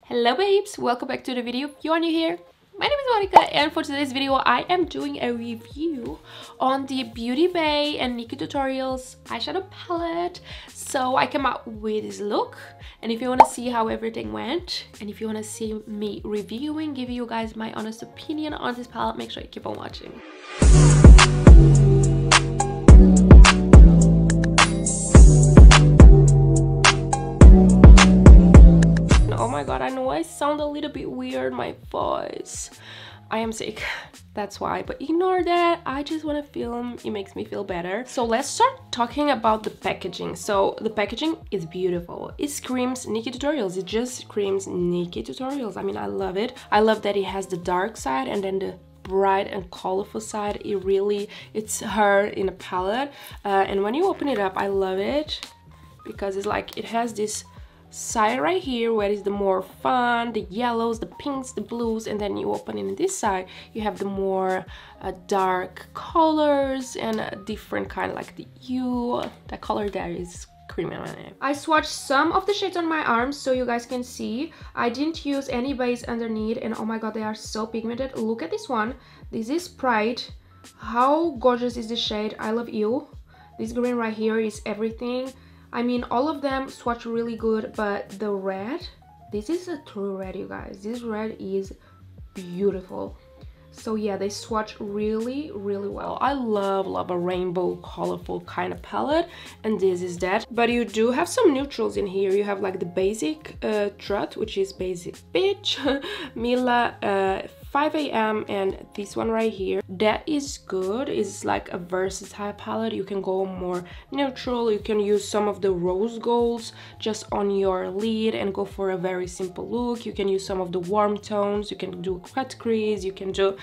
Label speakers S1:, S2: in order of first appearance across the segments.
S1: Hello babes, welcome back to the video. If you are new here, my name is Monica and for today's video I am doing a review on the Beauty Bay and Nikkie Tutorials eyeshadow palette. So I came out with this look, and if you want to see how everything went and if you want to see me reviewing, give you guys my honest opinion on this palette, make sure you keep on watching. Oh my god, I know I sound a little bit weird, my voice. I am sick, that's why, but ignore that. I just want to film, it makes me feel better. So let's start talking about the packaging. So the packaging is beautiful. It screams Nikkie Tutorials. It just screams Nikkie Tutorials. I mean, I love it. I love that it has the dark side and then the bright and colorful side. It's her in a palette. And when you open it up, I love it because it's like it has this side right here where is the more fun, the yellows, the pinks, the blues, and then you open in this side, you have the more dark colors and a different kind, like the hue. That color there is creamy on it. I swatched some of the shades on my arms so you guys can see. I didn't use any base underneath, and oh my god, they are so pigmented. Look at this one. This is Pride. How gorgeous is this shade? I love you. This green right here is everything. I mean, all of them swatch really good, but the red, this is a true red, you guys. This red is beautiful. So yeah, they swatch really well. I love a rainbow colorful kind of palette, and this is that. But you do have some neutrals in here. You have like the basic Trut, which is basic bitch, Mila, 5 AM, and this one right here. That is good. It's like a versatile palette. You can go more neutral. You can use some of the rose golds just on your lid and go for a very simple look. You can use some of the warm tones. You can do cut crease. You can do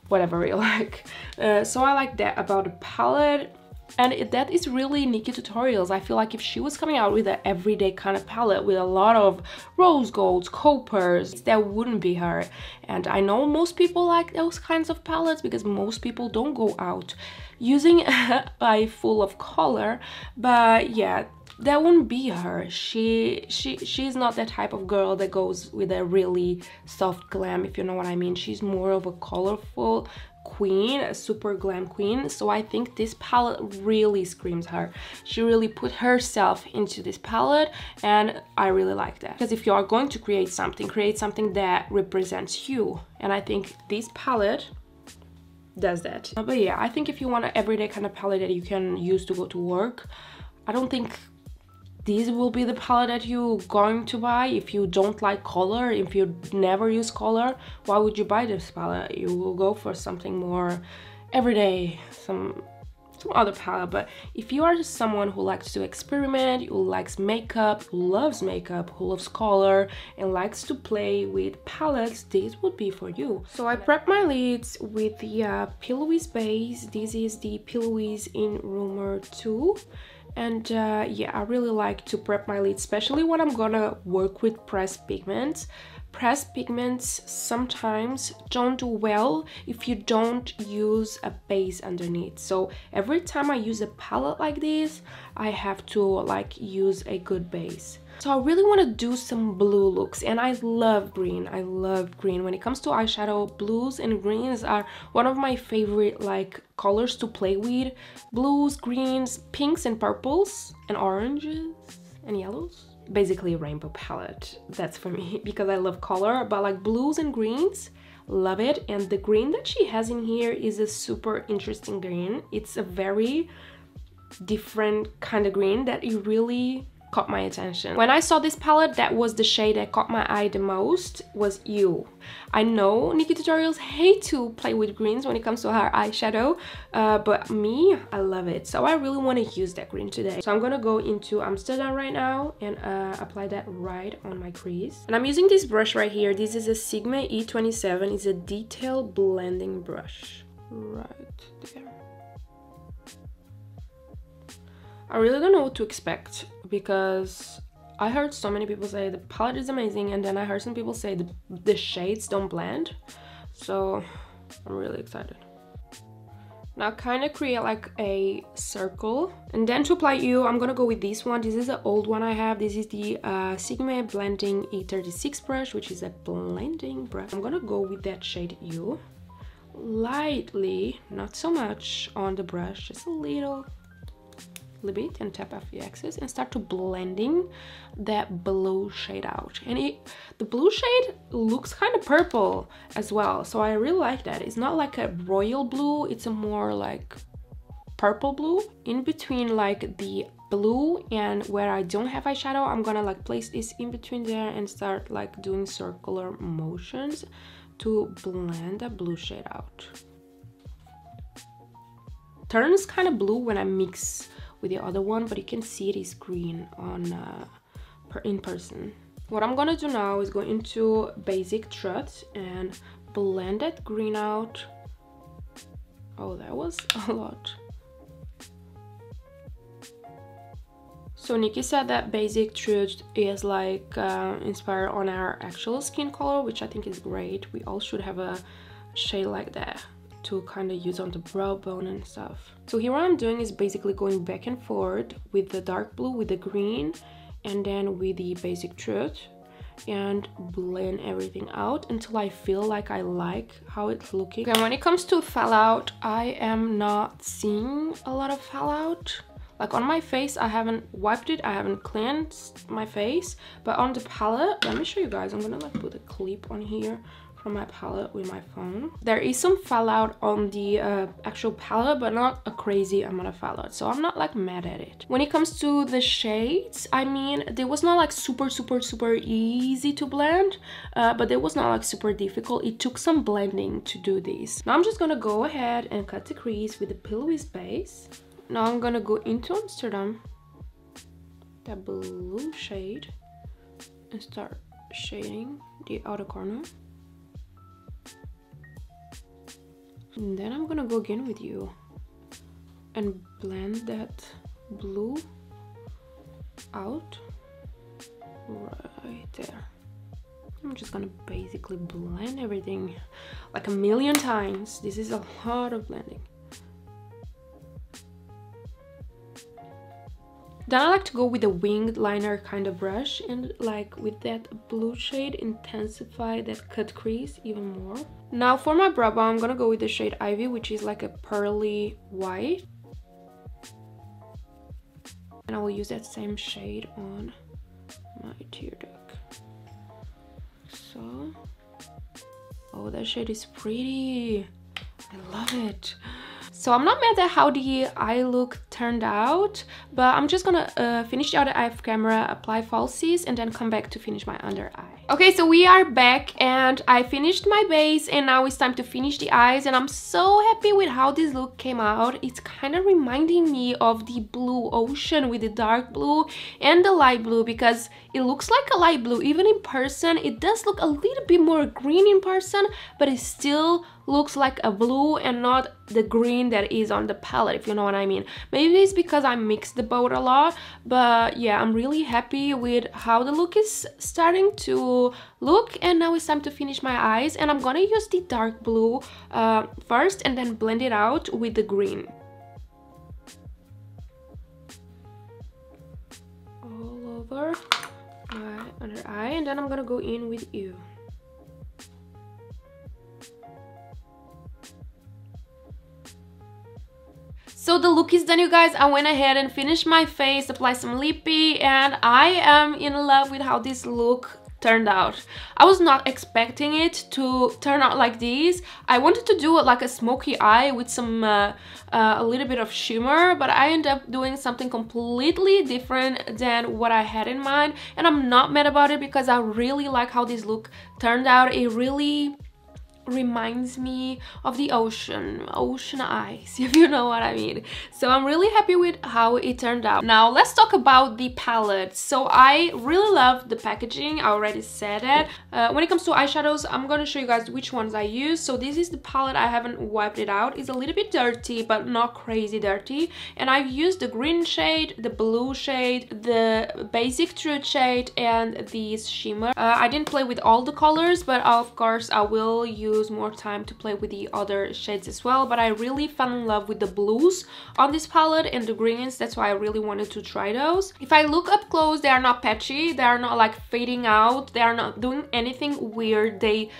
S1: whatever you like. So I like that about the palette. And that is really Nikkie Tutorials. I feel like if she was coming out with an everyday kind of palette with a lot of rose golds, coppers, that wouldn't be her. And I know most people like those kinds of palettes because most people don't go out using an eye full of color. But yeah, that wouldn't be her. She's not that type of girl that goes with a really soft glam, if you know what I mean. She's more of a colorful queen, a super glam queen. So I think this palette really screams her. She really put herself into this palette, and I really like that. Because if you are going to create something that represents you, and I think this palette does that. But yeah, I think if you want an everyday kind of palette that you can use to go to work, I don't think this will be the palette that you're going to buy. If you don't like color, if you never use color, why would you buy this palette? You will go for something more everyday, some other palette. But if you are someone who likes to experiment, who likes makeup, who loves color, and likes to play with palettes, this would be for you. So I prepped my lids with the pillowy base. This is the pillowies in Rumor 2. And yeah, I really like to prep my lids, especially when I'm gonna work with pressed pigments. Pressed pigments sometimes don't do well if you don't use a base underneath. So every time I use a palette like this, I have to like use a good base. So I really want to do some blue looks, and I love green. I love green. When it comes to eyeshadow, blues and greens are one of my favorite like colors to play with. Blues, greens, pinks and purples and oranges and yellows. Basically a rainbow palette. That's for me because I love color, but like blues and greens, love it. And the green that she has in here is a super interesting green. It's a very different kind of green that it really caught my attention. When I saw this palette, that was the shade that caught my eye the most, was You. I know Nikkie Tutorials hate to play with greens when it comes to her eyeshadow, but me, I love it. So I really want to use that green today. So I'm gonna go into Amsterdam right now and apply that right on my crease. And I'm using this brush right here. This is a Sigma E27. It's a detail blending brush. Right there. I really don't know what to expect because I heard so many people say the palette is amazing, and then I heard some people say the shades don't blend. So I'm really excited. Now kind of create like a circle. And then to apply U, I'm gonna go with this one. This is the old one I have. This is the Sigma Blending A36 brush, which is a blending brush. I'm gonna go with that shade U. Lightly, not so much on the brush, just a little bit, and tap off the excess and start to blending that blue shade out. And the blue shade looks kind of purple as well, so I really like that. It's not like a royal blue, it's a more like purple blue. In between like the blue and where I don't have eyeshadow, I'm gonna like place this in between there and start like doing circular motions to blend the blue shade out. Turns kind of blue when I mix with the other one, but you can see it is green on in person. What I'm gonna do now is go into Basic Truth and blend that green out. Oh, that was a lot. So Nikki said that Basic Truth is like inspired on our actual skin color, which I think is great. We all should have a shade like that to kind of use on the brow bone and stuff. So here what I'm doing is basically going back and forth with the dark blue, with the green, and then with the Basic Truth, and blend everything out until I feel like I like how it's looking. And when it comes to fallout, I am not seeing a lot of fallout. Like on my face, I haven't wiped it, I haven't cleansed my face, but on the palette, let me show you guys. I'm gonna like put a clip on here from my palette with my phone. There is some fallout on the actual palette, but not a crazy amount of fallout, so I'm not like mad at it. When it comes to the shades, I mean, they was not like super easy to blend, but it was not like super difficult. It took some blending to do this. Now I'm just gonna go ahead and cut the crease with the pillowy base. Now I'm gonna go into Amsterdam, that blue shade, and start shading the outer corner. And then I'm gonna go again with you and blend that blue out right there. I'm just gonna basically blend everything like a million times. This is a lot of blending. Then I like to go with a winged liner kind of brush and like with that blue shade intensify that cut crease even more. Now for my brow bone, I'm gonna go with the shade Ivy, which is like a pearly white. And I will use that same shade on my tear duct. So, oh, that shade is pretty. I love it. So I'm not mad at how the eye look turned out, but I'm just gonna finish the outer eye off camera, apply falsies, and then come back to finish my under eye. Okay, so we are back and I finished my base and now it's time to finish the eyes, and I'm so happy with how this look came out. It's kind of reminding me of the blue ocean with the dark blue and the light blue, because it looks like a light blue. Even in person, it does look a little bit more green in person, but it still looks like a blue and not the green that is on the palette, if you know what I mean. Maybe it's because I mixed the both a lot, but yeah, I'm really happy with how the look is starting to look. And now it's time to finish my eyes, and I'm gonna use the dark blue first and then blend it out with the green. All over my under eye, and then I'm gonna go in with you. So the look is done, you guys. I went ahead and finished my face, applied some lippy, and I am in love with how this look turned out. I was not expecting it to turn out like this. I wanted to do like a smoky eye with some a little bit of shimmer, but I ended up doing something completely different than what I had in mind, and I'm not mad about it because I really like how this look turned out. It really reminds me of the ocean eyes, if you know what I mean. So I'm really happy with how it turned out. Now let's talk about the palette. So I really love the packaging, I already said it. When it comes to eyeshadows, I'm gonna show you guys which ones I use. So this is the palette. I haven't wiped it out. It's a little bit dirty, but not crazy dirty, and I've used the green shade, the blue shade, the Basic Truth shade, and these shimmer. I didn't play with all the colors, but of course I will use use more time to play with the other shades as well, but I really fell in love with the blues on this palette and the greens. That's why I really wanted to try those. If I look up close, they are not patchy, they are not like fading out, they are not doing anything weird. They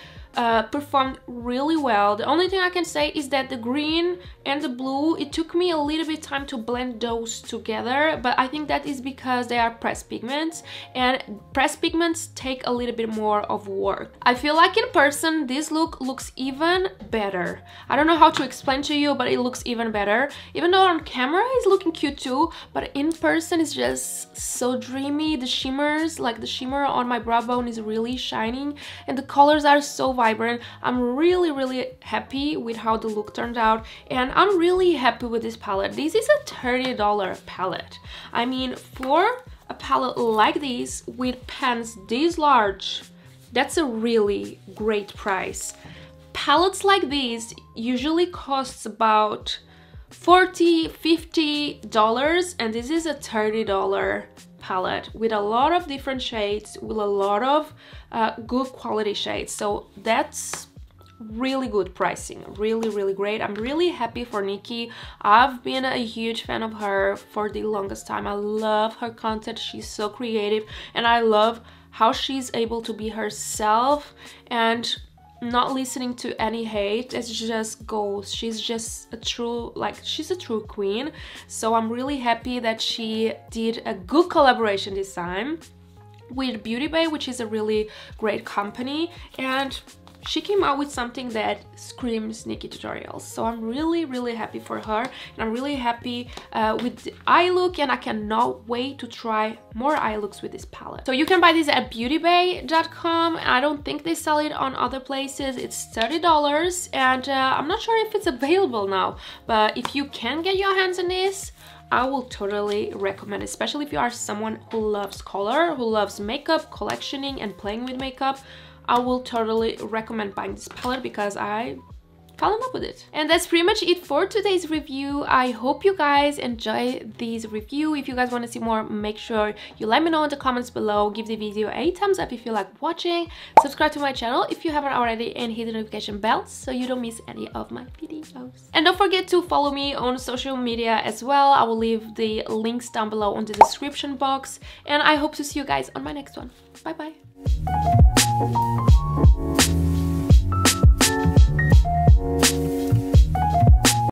S1: performed really well. The only thing I can say is that the green and the blue, it took me a little bit time to blend those together, but I think that is because they are pressed pigments, and pressed pigments take a little bit more of work. I feel like in person this look looks even better. I don't know how to explain to you, but it looks even better. Even though on camera it's looking cute too, but in person it's just so dreamy. The shimmers, like the shimmer on my brow bone is really shining, and the colors are so vibrant. I'm really happy with how the look turned out, and I'm really happy with this palette. This is a $30 palette. I mean, for a palette like this with pans this large, that's a really great price. Palettes like these usually costs about $40–50, and this is a $30 palette with a lot of different shades, with a lot of good quality shades. So that's really good pricing, really great. I'm really happy for Nikkie. I've been a huge fan of her for the longest time. I love her content. She's so creative, and I love how she's able to be herself and not listening to any hate. It just goes. She's just a true, like, she's a true queen. So I'm really happy that she did a good collaboration this time with Beauty Bay, which is a really great company, and she came out with something that screams Nikkie Tutorials. So I'm really happy for her, and I'm really happy with the eye look, and I cannot wait to try more eye looks with this palette. So you can buy this at beautybay.com. I don't think they sell it on other places. It's $30, and I'm not sure if it's available now, but if you can get your hands on this, I will totally recommend it, especially if you are someone who loves color, who loves makeup, collectioning, and playing with makeup. I will totally recommend buying this palette because I fell in love with it. And that's pretty much it for today's review. I hope you guys enjoy this review. If you guys want to see more, make sure you let me know in the comments below. Give the video a thumbs up if you like watching. Subscribe to my channel if you haven't already, and hit the notification bell so you don't miss any of my videos. And don't forget to follow me on social media as well. I will leave the links down below in the description box, and I hope to see you guys on my next one. Bye bye.